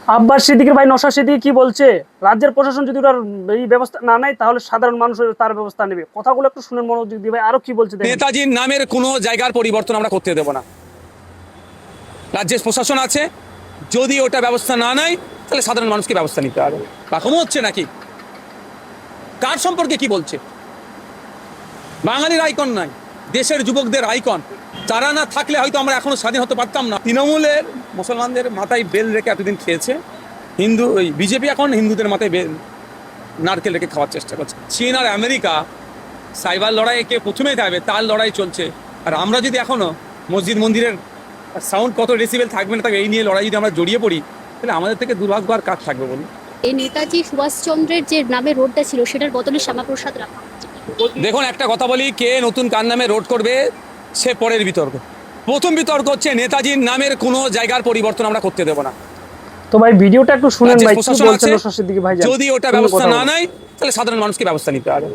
আব্বাস সিদ্দিকীর ভাই নওশাদ সিদ্দিকী কি বলছে? রাজ্যের প্রশাসন যদি ওটার এই ব্যবস্থা না নেয় তাহলে সাধারণ মানুষ তার ব্যবস্থা নেবে। কথাগুলো একটু শুনেন মনোযোগ দিয়ে ভাই, আরো কি বলছে দেখেন। নেতাজির নামের কোনো জায়গার পরিবর্তন আমরা করতে দেব না। রাজ্যের প্রশাসন আছে, যদি ওটা ব্যবস্থা না নেয় তাহলে সাধারণ মানুষকে ব্যবস্থা নিতে হবে। কখনো হচ্ছে নাকি? কার সম্পর্কে কি বলছে? বাঙালির আইকন নাই, দেশের যুবকদের আইকন। তারা না থাকলে হয়তো আমরা এখনো স্বাধীন হতে পারতাম না। তৃণমূলের মুসলমানদের মাথায় বেল রেখে এতদিন খেয়েছে, ওই বিজেপি এখন হিন্দুদের মাথায় বেল নারকেল রেখে খাওয়ার চেষ্টা করছে। চীন আর আমেরিকা সাইবার লড়াইকে প্রথমেই থাকবে, তার লড়াই চলছে। আর আমরা যদি এখনো মসজিদ মন্দিরের সাউন্ড কত ডেসিবেল থাকবে না থাকবে এই নিয়ে লড়াই যদি আমরা জড়িয়ে পড়ি, তাহলে আমাদের থেকে দুর্ভাগ্য আর কাজ থাকবে বলুন। এই নেতাজি সুভাষচন্দ্রের যে নামে রোডটা ছিল সেটার বদলে শ্যামাপ্রসাদ রাখা হচ্ছে। দেখুন, একটা কথা বলি, কে নতুন কার নামে রোড করবে সে পরের বিতর্ক। প্রথম বিতর্ক হচ্ছে নেতাজির নামের কোনো জায়গার পরিবর্তন আমরা করতে দেব না। তো ভাই ভিডিওটা একটু শুনেন রাজ্যের ভাই, কি প্রশাসন বলছেন আছে, নওশাদ সিদ্দিকী ভাই। যদি ওটা ব্যবস্থা না নেয় তাহলে সাধারণ মানুষকে ব্যবস্থা নিতে হবে।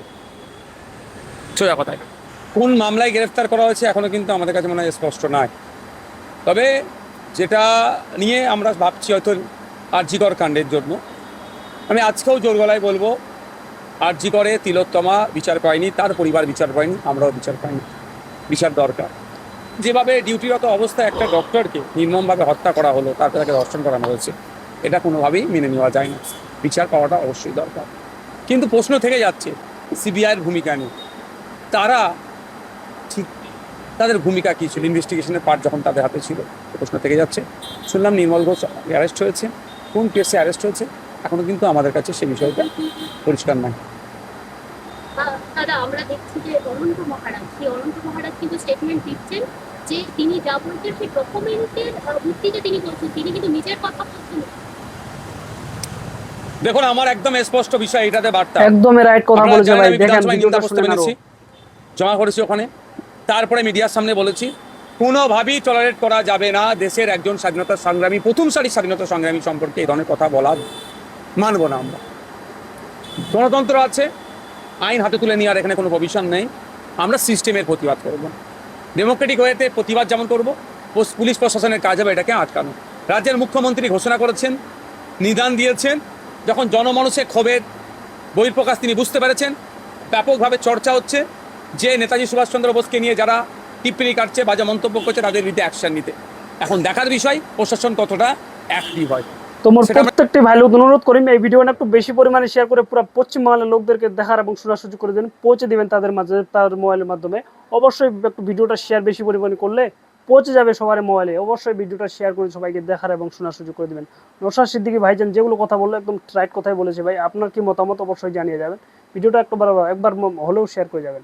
সোজা কথায় কোন মামলায় গ্রেফতার করা হয়েছে এখনো কিন্তু আমাদের কাছে মনে হয় স্পষ্ট নয়। তবে যেটা নিয়ে আমরা ভাবছি হয়তো আরজিকর কাণ্ডের জন্য, আমি আজকেও জোর গলায় বলবো, আরজিকরে তিলোত্তমা বিচার পায়নি, তার পরিবার বিচার পায়নি, আমরাও বিচার পাইনি। বিচার দরকার। যেভাবে ডিউটিরত অবস্থায় একটা ডক্টরকে নির্মমভাবে হত্যা করা হলো, তারপরে তাকে ধর্ষণ করানো হয়েছে, এটা কোনোভাবেই মেনে নেওয়া যায় না। বিচার পাওয়াটা অবশ্যই দরকার। কিন্তু প্রশ্ন থেকে যাচ্ছে সিবিআইয়ের ভূমিকা নিয়ে। তারা ঠিক তাদের ভূমিকা কী ছিল? ইনভেস্টিগেশনের পার্ট যখন তাদের হাতে ছিল, প্রশ্ন থেকে যাচ্ছে। শুনলাম নির্মল ঘোষ অ্যারেস্ট হয়েছে, কোন কেসে অ্যারেস্ট হয়েছে এখনো কিন্তু আমাদের কাছে সে বিষয়টা পরিষ্কার নয়। দাদা, আমরা দেখছি যে অনন্ত মহারাজ, সেই অনন্ত মহারাজ কিন্তু স্টেটমেন্ট দিচ্ছেন যে তিনি যা বলছেন সেই ডকুমেন্টের ভিত্তিতে তিনি বলছেন, তিনি কিন্তু নিজের কথা বলছেন। দেখুন, আমার একদম স্পষ্ট বিষয় এটাতে বার্তা, একদম রাইট কথা আপনারা বলেছে জানেন ভাই, আমি দেখেন বিধানসভায় ভিডিওটা নিন্দা প্রস্তাব শুনেন আরো। এনেছি, জমা করেছি ওখানে। তারপরে মিডিয়ার সামনে বলেছি কোনোভাবেই টলারেট করা যাবে না দেশের একজন স্বাধীনতা সংগ্রামী, প্রথম সারির স্বাধীনতা সংগ্রামী সম্পর্কে এই ধরনের কথা বলা মানব না আমরা। গণতন্ত্র আছে, আইন হাতে তুলে নেওয়ার এখানে কোনো প্রভিশন নেই। আমরা সিস্টেমের প্রতিবাদ করব, ডেমোক্রেটিক ওয়েতে প্রতিবাদ যেমন করব, পুলিশ প্রশাসনের কাজ হবে এটাকে আটকানো। রাজ্যের মুখ্যমন্ত্রী ঘোষণা করেছেন, নিদান দিয়েছেন, যখন জনমানুষের ক্ষোভের বহিঃপ্রকাশ তিনি বুঝতে পেরেছেন, ব্যাপকভাবে চর্চা হচ্ছে যে নেতাজি সুভাষচন্দ্র বোসকে নিয়ে যারা টিপ্পনি কাটছে, বাজে মন্তব্য করছে, তাদের বিরুদ্ধে অ্যাকশন নিতে। এখন দেখার বিষয় প্রশাসন কতটা অ্যাক্টিভ হয়। তোমার প্রত্যেকটি ভাই লোক অনুরোধ করি এই ভিডিওটা একটু বেশি পরিমাণে শেয়ার করে পুরো পশ্চিমবাংলার লোকদেরকে দেখার এবং শোনার সুযোগ করে দেন, পৌঁছে দিবেন তাদের মাঝে, তার মোবাইলের মাধ্যমে। অবশ্যই একটু ভিডিওটা শেয়ার বেশি পরিমাণে করলে পৌঁছে যাবে সবার মোবাইলে। অবশ্যই ভিডিওটা শেয়ার করে সবাইকে দেখার এবং শোনার সুযোগ করে দিবেন। নওশাদ সিদ্দিকী ভাইজান যেগুলো কথা বললো একদম রাইট কথাই বলেছে ভাই। আপনার কি মতামত অবশ্যই জানিয়ে যাবেন। ভিডিওটা একবার হলেও শেয়ার করে যাবেন।